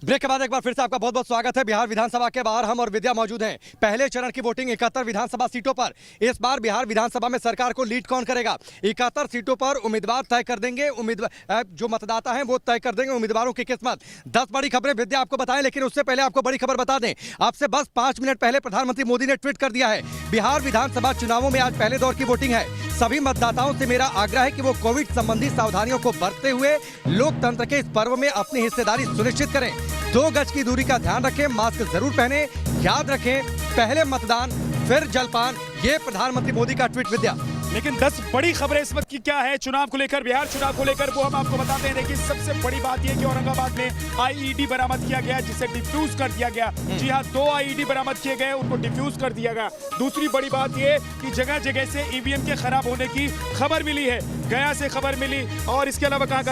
Break के बाद एक बार फिर से आपका बहुत बहुत स्वागत है। बिहार विधानसभा के बाहर हम और विद्या मौजूद हैं। पहले चरण की वोटिंग 71 विधानसभा सीटों पर। इस बार बिहार विधानसभा में सरकार को लीड कौन करेगा? 71 सीटों पर उम्मीदवार तय कर देंगे, जो मतदाता हैं वो तय कर देंगे उम्मीदवारों की किस्मत। 10 बड़ी खबरें विद्या आपको बताएं, लेकिन उससे पहले आपको बड़ी खबर बता दें। आपसे बस 5 मिनट पहले प्रधानमंत्री मोदी ने ट्वीट कर दिया है, बिहार विधानसभा चुनावों में आज पहले दौर की वोटिंग है। सभी मतदाताओं से मेरा आग्रह है कि वो कोविड संबंधी सावधानियों को बरतते हुए लोकतंत्र के इस पर्व में अपनी हिस्सेदारी सुनिश्चित करें। 2 गज की दूरी का ध्यान रखें, मास्क जरूर पहने। याद रखें, पहले मतदान फिर जलपान। ये प्रधानमंत्री मोदी का ट्वीट विद्या। लेकिन 10 बड़ी खबरें इस वक्त की क्या है चुनाव को लेकर, बिहार चुनाव को लेकर, वो हम आपको बताते हैं। देखिए, सबसे बड़ी बात यह कि औरंगाबाद में आईईडी बरामद किया गया, जिसे डिफ्यूज कर दिया गया। जी हां, 2 आईईडी बरामद किए गए, उनको डिफ्यूज कर दिया गया। दूसरी बड़ी बात यह कि जगह जगह से ईवीएम के खराब होने की खबर मिली है। गया से खबर मिली और इसके अलावा कहां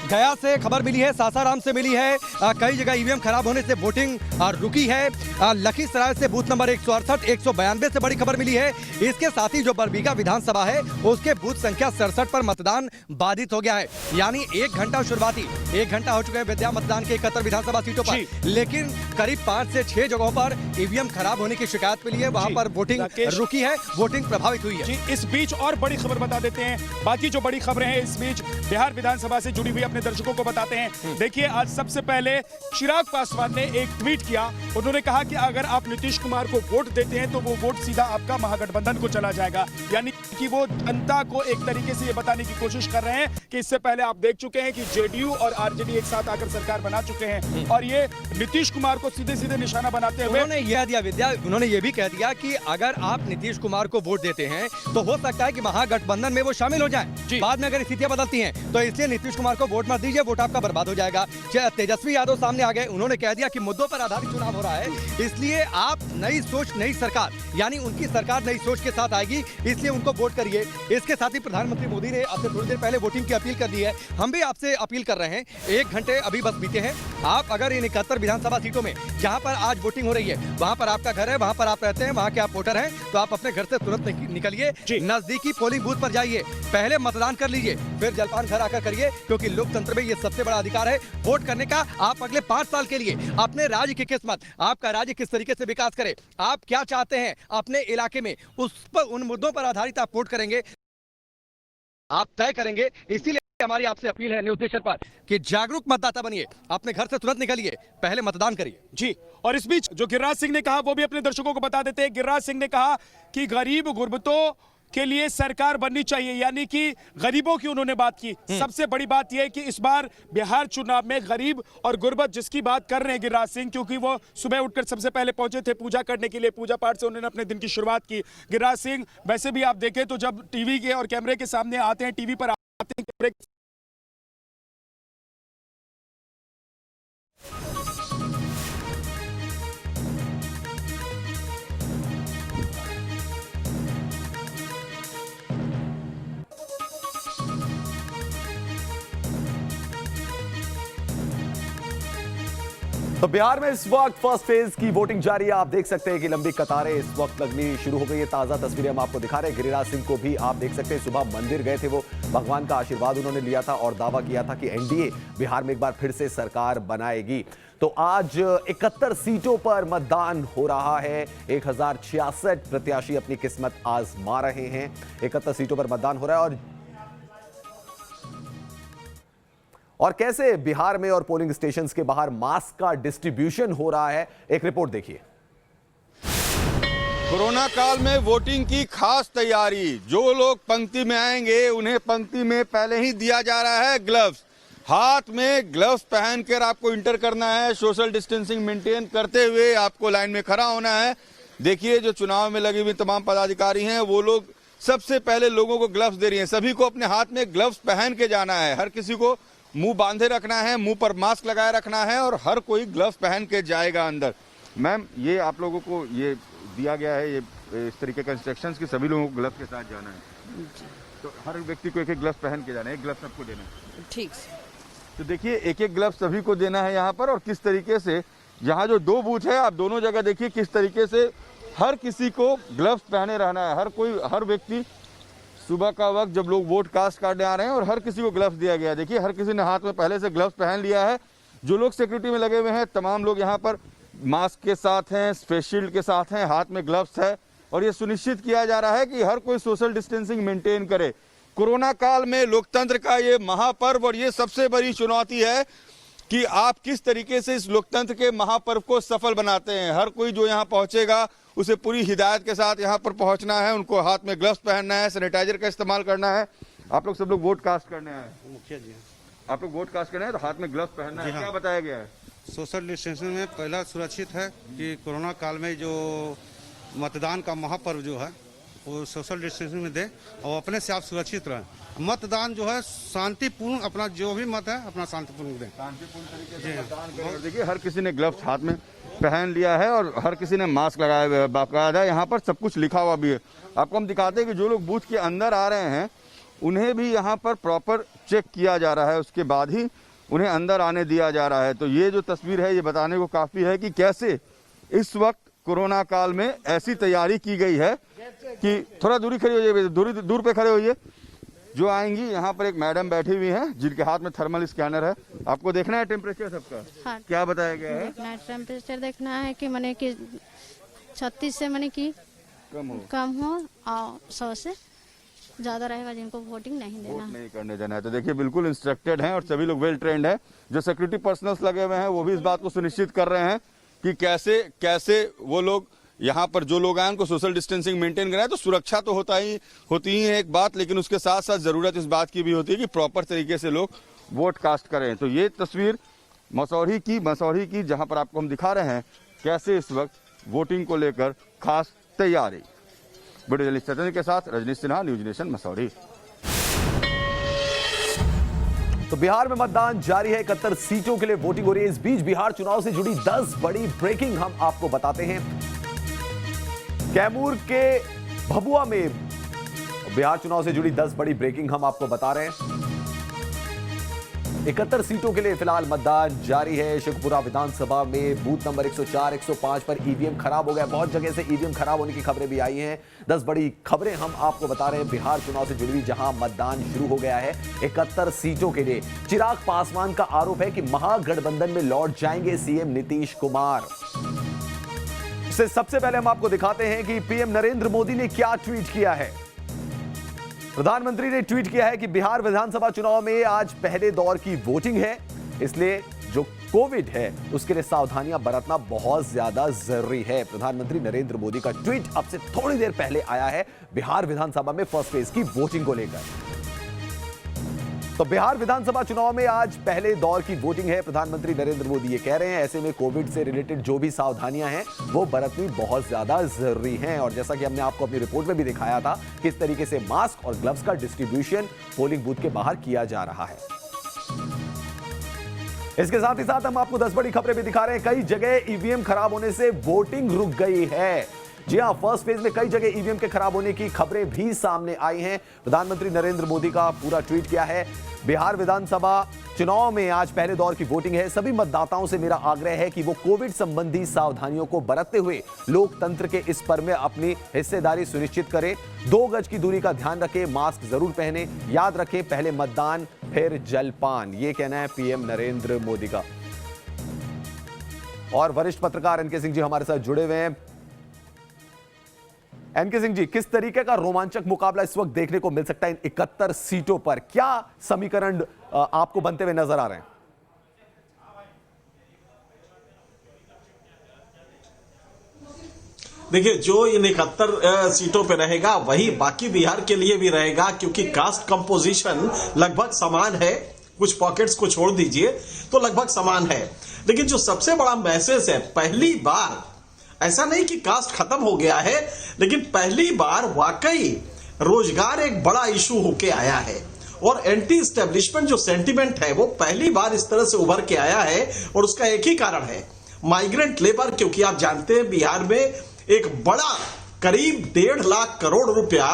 गया से खबर मिली है, सासाराम से मिली है। कई जगह ईवीएम खराब होने से वोटिंग रुकी है। लखीसराय से बूथ नंबर 168, 192 से बड़ी खबर मिली है। इसके साथ ही जो बरबीघा विधानसभा है उसके बूथ संख्या 67 पर मतदान बाधित हो गया है। यानी 1 घंटा शुरुआती 1 घंटा हो चुका है विद्या मतदान के 71 विधानसभा सीटों पर, लेकिन करीब 5 से 6 जगहों पर ईवीएम खराब होने की शिकायत मिली है। वहां पर वोटिंग रुकी है, वोटिंग प्रभावित हुई है। इस बीच और बड़ी खबर बता देते हैं, बाकी जो बड़ी खबरें हैं इस बीच बिहार विधानसभा से जुड़ी हुई अपने दर्शकों को बताते हैं। देखिए, आज सबसे पहले चिराग पासवान ने एक ट्वीट किया। उन्होंने कहा कि अगर आप नीतीश कुमार को वोट देते हैं तो वो वोट सीधा आपका महागठबंधन को चला जाएगा। यानी कि वो जनता को एक तरीके से ये बताने की कोशिश कर रहे हैं कि इससे पहले आप देख चुके हैं कि जेडीयू और आरजेडी एक साथ आकर सरकार बना चुके हैं, और ये नीतीश कुमार को सीधे सीधे निशाना बनाते हुए उन्होंने यह दिया विद्या, उन्होंने ये भी कह दिया कि अगर आप नीतीश कुमार को वोट देते हैं तो हो सकता है कि महागठबंधन में वो शामिल हो जाएं। बाद में अगर स्थितियां बदलती हैं तो इसलिए नीतीश कुमार को वोट मत दीजिए, वोट आपका बर्बाद हो जाएगा। तेजस्वी यादव सामने आ गए, उन्होंने कह दिया कि मुद्दों पर आधारित चुनाव हो रहा है, इसलिए आप नई सोच नई सरकार, यानी उनकी सरकार नई सोच के साथ आएगी, इसलिए उनको वोट करिए। इसके साथ ही प्रधानमंत्री मोदी ने आपसे थोड़ी देर पहले वोटिंग की अपील कर दी है। हम भी आपसे अपील कर रहे हैं, 1 घंटे अभी बस बीते हैं। आप अगर इन 71 विधानसभा सीटों में जहां पर आज वोटिंग हो रही है वहां पर आपका घर है, वहां पर आप रहते हैं, वहां के आप वोटर हैं, तो आप अपने घर से तुरंत निकलिए, नजदीकी पोलिंग बूथ पर जाइए, पहले मतदान कर लीजिए, फिर जलपान घर आकर करिए, क्योंकि लोकतंत्र में ये सबसे बड़ा अधिकार है वोट करने का। आप अगले 5 साल के लिए अपने राज्य की किस्मत, आपका राज्य किस तरीके से विकास करे, आप क्या चाहते हैं अपने इलाके में, उस पर, उन मुद्दों पर आधारित आप वोट करेंगे, आप तय करेंगे। इसीलिए हमारी आपसे अपील है न्यूज नेशन पर कि जागरूक मतदाता बनिए, अपने घर से तुरंत निकलिए, पहले मतदान करिए। जी, और इस बीच जो गिरिराज सिंह ने कहा वो भी अपने दर्शकों को बता देते हैं। गिरिराज सिंह ने कहा कि गरीब गुर्बतों के लिए सरकार बननी चाहिए, यानी कि गरीबों की उन्होंने बात की। सबसे बड़ी बात यह है कि इस बार बिहार चुनाव में गरीब और गुर्बत जिसकी बात कर रहे हैं गिरिराज सिंह, क्योंकि वो सुबह उठकर सबसे पहले पहुंचे थे पूजा करने के लिए, पूजा पाठ से उन्होंने अपने दिन की शुरुआत की। गिरिराज सिंह वैसे भी आप देखें तो जब टीवी के और कैमरे के सामने आते हैं, टीवी पर आते हैं, कैमरे तो बिहार में इस वक्त फर्स्ट फेज की वोटिंग जारी है। आप देख सकते हैं कि लंबी कतारें इस वक्त लगनी शुरू हो गई है। ताजा तस्वीरें हम आपको दिखा रहे हैं। गिरिराज सिंह को भी आप देख सकते हैं, सुबह मंदिर गए थे, वो भगवान का आशीर्वाद उन्होंने लिया था और दावा किया था कि एनडीए बिहार में एक बार फिर से सरकार बनाएगी। तो आज 71 सीटों पर मतदान हो रहा है। 1066 प्रत्याशी अपनी किस्मत आजमा रहे हैं। 71 सीटों पर मतदान हो रहा है और कैसे बिहार में और पोलिंग स्टेशंस के बाहर मास्क का डिस्ट्रीब्यूशन हो रहा है, एक रिपोर्ट देखिए। कोरोना काल में वोटिंग की खास तैयारी। जो लोग पंक्ति में आएंगे उन्हें पंक्ति में पहले ही दिया जा रहा है ग्लव्स। हाथ में ग्लव्स पहनकर आपको इंटर करना है। सोशल डिस्टेंसिंग मेंटेन करते हुए आपको लाइन में खड़ा होना है। देखिए, जो चुनाव में लगी हुई तमाम पदाधिकारी हैं वो लोग सबसे पहले लोगों को ग्लव्स दे रही हैं। सभी को अपने हाथ में ग्लव्स पहन के जाना है। हर किसी को मुंह बांधे रखना है, मुंह पर मास्क लगाए रखना है और हर कोई ग्लव्स पहन के जाएगा अंदर। मैम, ये आप लोगों को ये दिया गया है, ये इस तरीके का इंस्ट्रक्शंस कि सभी लोगों को ग्लव्स के साथ जाना है, तो हर व्यक्ति को एक एक ग्लव्स पहन के जाना है, एक ग्लव्स सबको देना है। ठीक। तो देखिए, एक एक ग्लव्स सभी को देना है यहाँ पर। और किस तरीके से यहाँ जो 2 बूथ है, आप दोनों जगह देखिए किस तरीके से हर किसी को ग्लव्स पहने रहना है। हर व्यक्ति सुबह का वक्त जब लोग वोट कास्ट करने आ रहे हैं और हर किसी को ग्लव्स दिया गया। देखिए, हर किसी ने हाथ में पहले से ग्लव्स पहन लिया है। जो लोग सिक्योरिटी में लगे हुए हैं तमाम लोग यहाँ पर मास्क के साथ हैं, फेस शील्ड के साथ हैं, हाथ में ग्लव्स है और ये सुनिश्चित किया जा रहा है कि हर कोई सोशल डिस्टेंसिंग मेंटेन करे। कोरोना काल में लोकतंत्र का ये महापर्व और ये सबसे बड़ी चुनौती है कि आप किस तरीके से इस लोकतंत्र के महापर्व को सफल बनाते हैं। हर कोई जो यहाँ पहुंचेगा उसे पूरी हिदायत के साथ यहाँ पर पहुंचना है, उनको हाथ में ग्लव्स पहनना है, सैनिटाइजर का इस्तेमाल करना है। आप लोग सब लोग वोट कास्ट करने आए हैं? मुखिया जी आप लोग वोट कास्ट करने हैं तो हाथ में ग्लव्स पहनना है। हाँ। क्या बताया गया है? सोशल डिस्टेंसिंग में पहला सुरक्षित है कि कोरोना काल में जो मतदान का महापर्व जो है वो सोशल डिस्टेंसिंग में दे और अपने से आप सुरक्षित रहें। मतदान जो है शांतिपूर्ण, अपना जो भी मत है अपना शांतिपूर्ण दें। शांतिपूर्ण तरीके से मतदान करें। और देखिए हर किसी ने ग्लव्स हाथ में पहन लिया है और हर किसी ने मास्क लगाया हुआ है। बाकायदा यहाँ पर सब कुछ लिखा हुआ भी है। आपको हम दिखाते हैं कि जो लोग बूथ के अंदर आ रहे हैं उन्हें भी यहाँ पर प्रॉपर चेक किया जा रहा है, उसके बाद ही उन्हें अंदर आने दिया जा रहा है। तो ये जो तस्वीर है ये बताने को काफ़ी है कि कैसे इस वक्त कोरोना काल में ऐसी तैयारी की गई है कि थोड़ा दूरी खड़ी हो जाइए, दूर पे खड़े होइए। जो आएंगी यहाँ पर एक मैडम बैठी हुई हैं जिनके हाथ में थर्मल स्कैनर है। आपको देखना है टेम्परेचर सबका? हाँ, क्या बताया गया है? देखना है टेम्परेचर, देखना है कि मैंने कि 36 से मैंने कि कम हो और 100 से ज्यादा रहेगा जिनको वोटिंग नहीं देना वोट नहीं करने देना है। तो देखिए बिल्कुल इंस्ट्रक्टेड हैं और सभी लोग वेल ट्रेंड हैं। जो सिक्योरिटी पर्सनल्स लगे हुए हैं वो भी इस बात को सुनिश्चित कर रहे हैं कि कैसे कैसे वो लोग यहाँ पर जो लोग आए उनको सोशल डिस्टेंसिंग मेंटेन कराए। तो सुरक्षा तो होती ही है एक बात, लेकिन उसके साथ साथ जरूरत इस बात की भी होती है कि प्रॉपर तरीके से लोग वोट कास्ट करें। तो ये तस्वीर मसौढ़ी की जहाँ पर आपको हम दिखा रहे हैं कैसे इस वक्त वोटिंग को लेकर खास तैयारी। वीडियो जर्नलिस्ट सत्येंद्र के साथ रजनीश सिन्हा, न्यूज नेशन, मसौढ़ी। तो बिहार में मतदान जारी है। 71 सीटों के लिए वोटिंग हो रही है। इस बीच बिहार चुनाव से जुड़ी 10 बड़ी ब्रेकिंग हम आपको बताते हैं। कैमूर के भभुआ में बिहार चुनाव से जुड़ी 10 बड़ी ब्रेकिंग हम आपको बता रहे हैं। 71 सीटों के लिए फिलहाल मतदान जारी है। शेखपुरा विधानसभा में बूथ नंबर 104, 105 पर ईवीएम खराब हो गया। बहुत जगह से ईवीएम खराब होने की खबरें भी आई हैं। 10 बड़ी खबरें हम आपको बता रहे हैं बिहार चुनाव से जुड़ी हुई, जहां मतदान शुरू हो गया है 71 सीटों के लिए। चिराग पासवान का आरोप है कि महागठबंधन में लौट जाएंगे सीएम नीतीश कुमार। इससे सबसे पहले हम आपको दिखाते हैं कि पीएम नरेंद्र मोदी ने क्या ट्वीट किया है। प्रधानमंत्री ने ट्वीट किया है कि बिहार विधानसभा चुनाव में आज पहले दौर की वोटिंग है, इसलिए जो कोविड है उसके लिए सावधानियां बरतना बहुत ज्यादा जरूरी है। प्रधानमंत्री नरेंद्र मोदी का ट्वीट अब से थोड़ी देर पहले आया है बिहार विधानसभा में फर्स्ट फेज की वोटिंग को लेकर। तो बिहार विधानसभा चुनाव में आज पहले दौर की वोटिंग है। प्रधानमंत्री नरेंद्र मोदी ये कह रहे हैं, ऐसे में कोविड से रिलेटेड जो भी सावधानियां हैं वो बरतनी बहुत ज्यादा जरूरी हैं। और जैसा कि हमने आपको अपनी रिपोर्ट में भी दिखाया था किस तरीके से मास्क और ग्लव्स का डिस्ट्रीब्यूशन पोलिंग बूथ के बाहर किया जा रहा है। इसके साथ ही साथ हम आपको 10 बड़ी खबरें भी दिखा रहे हैं। कई जगह ईवीएम खराब होने से वोटिंग रुक गई है। जी हां, फर्स्ट फेज में कई जगह ईवीएम के खराब होने की खबरें भी सामने आई हैं। प्रधानमंत्री नरेंद्र मोदी का पूरा ट्वीट किया है। बिहार विधानसभा चुनाव में आज पहले दौर की वोटिंग है। सभी मतदाताओं से मेरा आग्रह है कि वो कोविड संबंधी सावधानियों को बरतते हुए लोकतंत्र के इस पर्व में अपनी हिस्सेदारी सुनिश्चित करें। 2 गज की दूरी का ध्यान रखें, मास्क जरूर पहने, याद रखें पहले मतदान फिर जलपान। ये कहना है पीएम नरेंद्र मोदी का। और वरिष्ठ पत्रकार एनके सिंह जी हमारे साथ जुड़े हुए हैं। एनके सिंह जी, किस तरीके का रोमांचक मुकाबला इस वक्त देखने को मिल सकता है इन 71 सीटों पर? क्या समीकरण आपको बनते हुए नजर आ रहे हैं? देखिए, जो इन 71 सीटों पे रहेगा वही बाकी बिहार के लिए भी रहेगा, क्योंकि कास्ट कंपोजिशन लगभग समान है। कुछ पॉकेट्स को छोड़ दीजिए तो लगभग समान है। लेकिन जो सबसे बड़ा मैसेज है, पहली बार ऐसा नहीं कि कास्ट खत्म हो गया है, लेकिन पहली बार वाकई रोजगार एक बड़ा इशू होके आया है। और एंटी एस्टेब्लिशमेंट जो सेंटिमेंट है वो पहली बार इस तरह से उभर के आया है। और उसका एक ही कारण है, माइग्रेंट लेबर। क्योंकि आप जानते हैं बिहार में एक बड़ा करीब 1.5 लाख करोड़ रुपया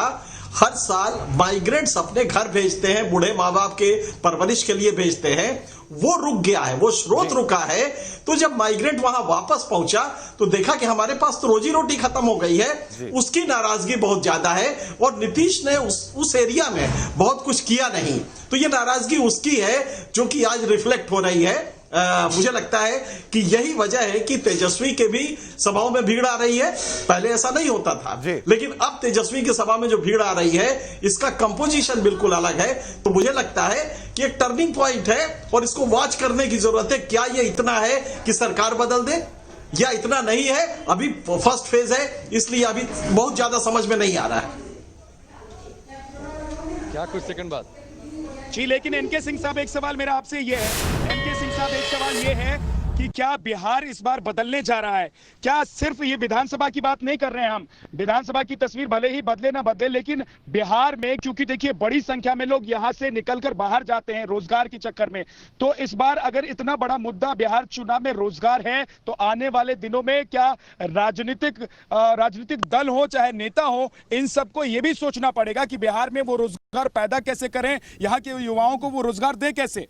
हर साल माइग्रेंट्स अपने घर भेजते हैं, बूढ़े माँ बाप के परवरिश के लिए भेजते हैं। वो रुक गया है, वो स्रोत रुका है। तो जब माइग्रेंट वहां वापस पहुंचा तो देखा कि हमारे पास तो रोजी रोटी खत्म हो गई है। उसकी नाराजगी बहुत ज्यादा है और नीतीश ने उस एरिया में बहुत कुछ किया नहीं। तो ये नाराजगी उसकी है जो कि आज रिफ्लेक्ट हो रही है मुझे लगता है कि यही वजह है कि तेजस्वी के भी सभाओं में भीड़ आ रही है। पहले ऐसा नहीं होता था, लेकिन अब तेजस्वी की सभा में जो भीड़ आ रही है इसका कंपोजिशन बिल्कुल अलग है। तो मुझे लगता है कि एक टर्निंग पॉइंट है और इसको वॉच करने की जरूरत है। क्या ये इतना है कि सरकार बदल दे या इतना नहीं है? अभी फर्स्ट फेज है, इसलिए अभी बहुत ज्यादा समझ में नहीं आ रहा है। क्या कुछ सेकंड बाद जी, लेकिन एनके सिंह साहब, एक सवाल मेरा आपसे ये है, एनके सिंह साहब, एक सवाल ये है कि क्या बिहार इस बार बदलने जा रहा है? क्या सिर्फ ये विधानसभा की बात नहीं कर रहे हैं हम, विधानसभा की तस्वीर भले ही बदले ना बदले, लेकिन बिहार में क्योंकि देखिए बड़ी संख्या में लोग यहां से निकलकर बाहर जाते हैं रोजगार के चक्कर में, तो इस बार अगर इतना बड़ा मुद्दा बिहार चुनाव में रोजगार है, तो आने वाले दिनों में क्या राजनीतिक दल हो चाहे नेता हो, इन सबको ये भी सोचना पड़ेगा कि बिहार में वो रोजगार पैदा कैसे करें, यहाँ के युवाओं को वो रोजगार दे कैसे?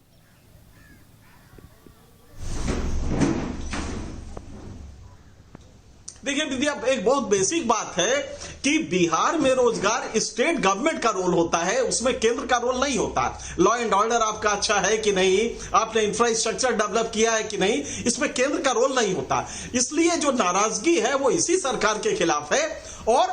देखिए विद्या, एक बहुत बेसिक बात है कि बिहार में रोजगार स्टेट गवर्नमेंट का रोल होता है, उसमें केंद्र का रोल नहीं होता। लॉ एंड ऑर्डर आपका अच्छा है कि नहीं, आपने इंफ्रास्ट्रक्चर डेवलप किया है कि नहीं, इसमें केंद्र का रोल नहीं होता। इसलिए जो नाराजगी है वो इसी सरकार के खिलाफ है। और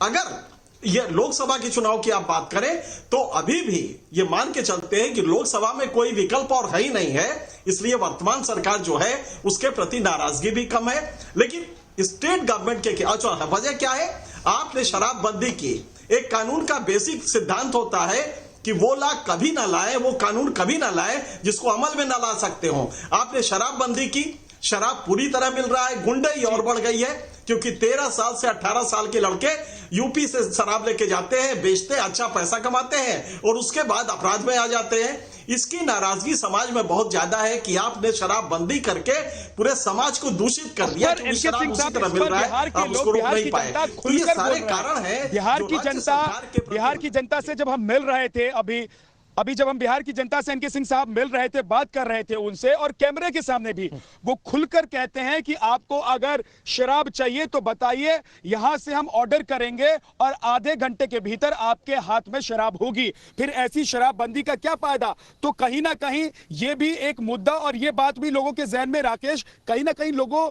अगर ये लोकसभा के चुनाव की आप बात करें तो अभी भी ये मान के चलते हैं कि लोकसभा में कोई विकल्प और है ही नहीं है, इसलिए वर्तमान सरकार जो है उसके प्रति नाराजगी भी कम है। लेकिन स्टेट गवर्नमेंट के अच्छा वजह क्या है? आपने शराबबंदी की। एक कानून का बेसिक सिद्धांत होता है कि वो ला कभी ना लाए, वो कानून कभी ना लाए जिसको अमल में ना ला सकते हो। आपने शराबबंदी की, शराब पूरी तरह मिल रहा है, गुंडाई और बढ़ गई है क्योंकि 13 साल से 18 साल के लड़के यूपी से शराब लेके जाते हैं, बेचते हैं, अच्छा पैसा कमाते हैं और उसके बाद अपराध में आ जाते हैं। इसकी नाराजगी समाज में बहुत ज्यादा है कि आपने शराबबंदी करके पूरे समाज को दूषित कर दिया। शराब उसी तरह मिल रहा है, आप उसको रोक नहीं पाए। तो ये सारे कारण हैं। बिहार की जनता से जब हम मिल रहे थे, अभी जब हम बिहार की जनता से एनके सिंह साहब मिल रहे थे, बात कर रहे थे उनसे, और कैमरे के सामने भी वो खुलकर कहते हैं कि आपको अगर शराब चाहिए तो बताइए, यहां से हम ऑर्डर करेंगे और आधे घंटे के भीतर आपके हाथ में शराब होगी। फिर ऐसी शराबबंदी का क्या फायदा? तो कहीं ना कहीं ये भी एक मुद्दा और ये बात भी लोगों के जहन में, राकेश, कहीं ना कहीं लोगों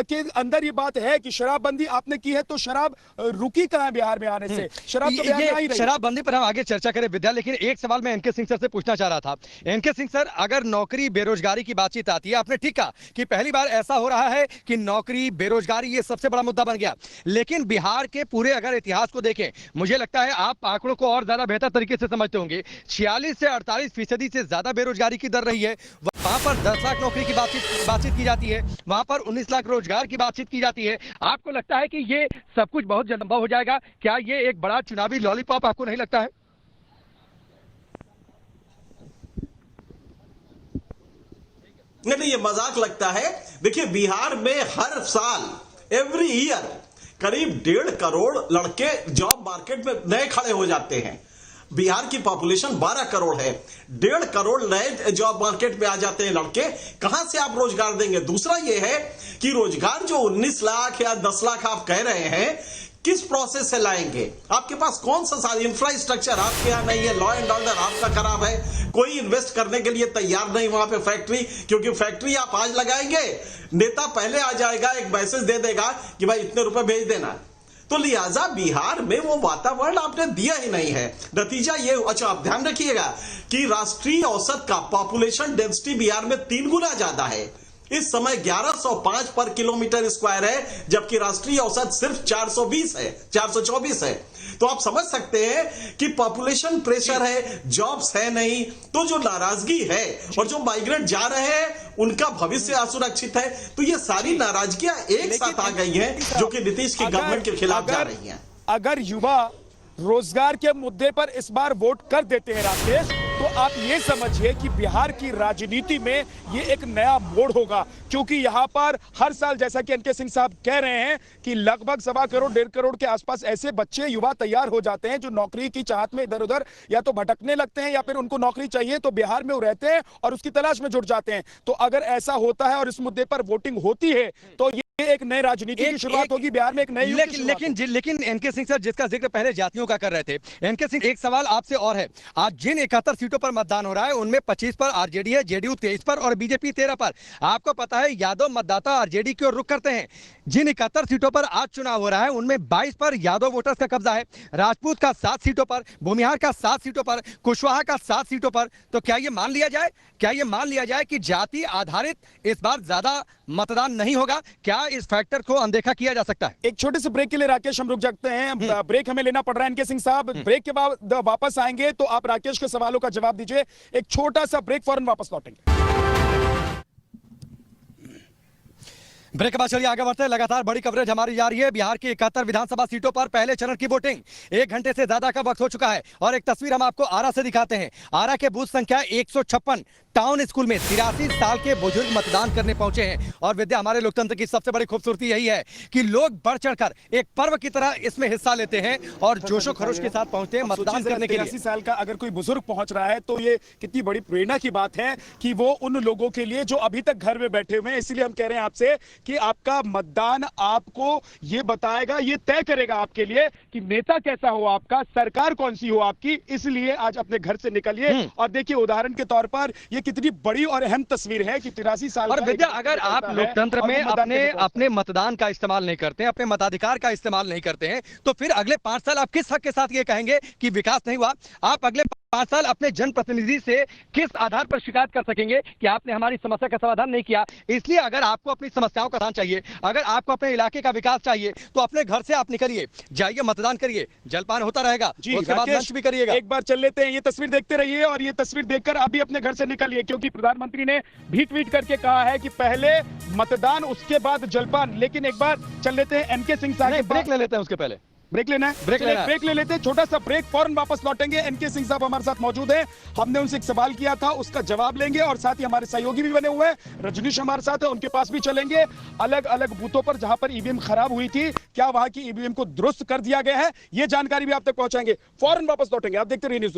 के अंदर ये बात है कि शराबबंदी आपने की है तो शराब रुकी कहां बिहार में आने से? शराब तो बिहार में आ ही रही। शराबबंदी पर हम आगे चर्चा करें विद्या, लेकिन एक सवाल मैं एनके सिंह सर से पूछना चाह रहा था। एनके सिंह सर, अगर नौकरी बेरोजगारी की बातचीत आती है, आपने ठीक कहा कि पहली बार ऐसा हो रहा है कि नौकरी बेरोजगारी ये सबसे बड़ा मुद्दा बन गया, लेकिन बिहार के पूरे अगर इतिहास को देखें, मुझे लगता है आप आंकड़ों को और ज्यादा बेहतर तरीके से समझते होंगे, 46 से 48% से ज्यादा बेरोजगारी की दर रही है। वहां पर 10 लाख नौकरी की बातचीत की जाती है, वहां पर 19 लाख रोजगार की बातचीत की जाती है। आपको लगता है कि ये सब कुछ बहुत जल्द हो जाएगा? क्या ये एक बड़ा चुनावी लॉलीपॉप आपको नहीं लगता है? नहीं, ये मजाक लगता है। देखिए बिहार में हर साल एवरी ईयर करीब 1.5 करोड़ लड़के जॉब मार्केट में नए खड़े हो जाते हैं। बिहार की पॉपुलेशन 12 करोड़ है, 1.5 करोड़ नए जॉब मार्केट में आ जाते हैं लड़के। कहां से आप रोजगार देंगे? दूसरा यह है कि रोजगार जो 19 लाख या 10 लाख आप कह रहे हैं, किस प्रोसेस से लाएंगे? आपके पास कौन सा इंफ्रास्ट्रक्चर आपके यहाँ नहीं है, लॉ एंड ऑर्डर आपका खराब है, कोई इन्वेस्ट करने के लिए तैयार नहीं वहां पे फैक्ट्री, क्योंकि फैक्ट्री आप आज लगाएंगे, नेता पहले आ जाएगा, एक मैसेज दे देगा कि भाई इतने रुपए भेज देना। तो लिहाजा बिहार में वो वातावरण आपने दिया ही नहीं है। नतीजा ये, अच्छा आप ध्यान रखिएगा कि राष्ट्रीय औसत का पॉपुलेशन डेंसिटी बिहार में 3 गुना ज्यादा है। इस समय 1105 पर किलोमीटर स्क्वायर है, जबकि राष्ट्रीय औसत सिर्फ 424 है। तो आप समझ सकते हैं कि पॉपुलेशन प्रेशर है, जॉब्स है नहीं, तो जो नाराजगी है और जो माइग्रेंट जा रहे हैं उनका भविष्य असुरक्षित है। तो ये सारी नाराजगियां एक साथ आ गई हैं जो कि नीतीश की गवर्नमेंट के खिलाफ जा रही हैं। अगर युवा रोजगार के मुद्दे पर इस बार वोट कर देते हैं राकेश, तो आप ये समझिए कि बिहार की राजनीति में ये एक नया मोड़ होगा, क्योंकि यहाँ पर हर साल, जैसा कि एनके सिंह साहब कह रहे हैं, कि लगभग 1.25 करोड़ 1.5 करोड़ के आसपास ऐसे बच्चे युवा तैयार हो जाते हैं जो नौकरी की चाहत में इधर उधर या तो भटकने लगते हैं या फिर उनको नौकरी चाहिए तो बिहार में वो रहते हैं और उसकी तलाश में जुट जाते हैं। तो अगर ऐसा होता है और इस मुद्दे पर वोटिंग होती है तो ये एक नई राजनीति की शुरुआत होगी बिहार में, एक नई। लेकिन एनके सिंह सर, जिसका जिक्र पहले जातियों का कर रहे थे, एनके सिंह, एक सवाल आपसे और है। आज जिन 71 सीटों पर मतदान हो रहा है, उनमें 25 पर आरजेडी है, जेडीयू 23 पर और बीजेपी 13 पर। आपको पता है यादव मतदाता आरजेडी की ओर रुख करते हैं। जिन 71 सीटों पर आज चुनाव हो रहा है उनमें 22 पर यादव वोटर्स का कब्जा है, राजपूत का 7 सीटों पर, भूमिहार का 7 सीटों पर, कुशवाहा का 7 सीटों पर। तो क्या ये मान लिया जाए कि जाति आधारित इस बार ज्यादा मतदान नहीं होगा? क्या इस फैक्टर को अनदेखा किया जा सकता है? एक छोटे से ब्रेक के लिए राकेश हम रुक जाते हैं, ब्रेक हमें लेना पड़ रहा है इनके सिंह साहब। ब्रेक के बाद वापस आएंगे तो आप राकेश के सवालों का जवाब दीजिए। एक छोटा सा ब्रेक, फौरन वापस लौटेंगे। ब्रेक के बाद चलिए आगे बढ़ते हैं। लगातार बड़ी कवरेज हमारी जा रही है। बिहार की 71 विधानसभा सीटों पर पहले चरण की वोटिंग 1 घंटे से ज्यादा का वक्त हो चुका है और एक तस्वीर हम आपको आरा से दिखाते हैं। आरा के बूथ संख्या 156 टाउन स्कूल में 83 साल के बुजुर्ग मतदान करने पहुंचे हैं। और विद्या, हमारे लोकतंत्र की सबसे बड़ी खूबसूरती यही है कि लोग बढ़ चढ़कर एक पर्व की तरह इसमें हिस्सा लेते हैं और जोशो खरोश के साथ पहुंचते हैं मतदान करने के लिए। 83 साल का अगर कोई बुजुर्ग पहुंच रहा है तो ये कितनी बड़ी प्रेरणा की बात है कि वो उन लोगों के लिए जो अभी तक घर में बैठे हुए हैं। इसलिए हम कह रहे हैं आपसे कि आपका मतदान आपको ये बताएगा, ये तय करेगा आपके लिए कि नेता कैसा हो आपका, सरकार कौन सी हो आपकी। इसलिए आज अपने घर से निकलिए और देखिए उदाहरण के तौर पर ये कितनी बड़ी और अहम तस्वीर है कि 83 साल और विद्या, अगर आप लोकतंत्र में अपने मतदान का इस्तेमाल नहीं करते हैं, अपने मताधिकार का इस्तेमाल नहीं करते हैं, तो फिर अगले 5 साल आप किस हक के साथ ये कहेंगे कि विकास नहीं हुआ? आप अगले 5 साल अपने जनप्रतिनिधि से किस आधार पर शिकायत कर सकेंगे कि आपने हमारी समस्या का समाधान नहीं किया? इसलिए अगर आपको अपनी समस्याओं का समाधान चाहिए, अगर आपको अपने इलाके का विकास चाहिए, तो अपने घर से आप निकलिए, जाइए मतदान करिए, जलपान होता रहेगा, उसके बाद लंच भी करिएगा। एक बार चल लेते हैं, ये तस्वीर देखते रहिए और ये तस्वीर देखकर आप भी अपने घर से निकलिए, क्योंकि प्रधानमंत्री ने भी ट्वीट करके कहा है कि पहले मतदान उसके बाद जलपान। लेकिन एक बार चल लेते हैं एनके सिंह साहब, ब्रेक ले लेते हैं, उसके पहले ब्रेक लेना है, ब्रेक ले लेते हैं, छोटा सा ब्रेक, फौरन वापस लौटेंगे। एनके सिंह साहब हमारे साथ मौजूद हैं, हमने उनसे एक सवाल किया था, उसका जवाब लेंगे और साथ ही हमारे सहयोगी भी बने हुए हैं, रजनीश हमारे साथ है, उनके पास भी चलेंगे। अलग अलग बूथों पर जहां पर ईवीएम खराब हुई थी, क्या वहां की ईवीएम को दुरुस्त कर दिया गया है, ये जानकारी भी आप तक पहुंचाएंगे। फौरन वापस लौटेंगे, आप देखते रहिए न्यूज़।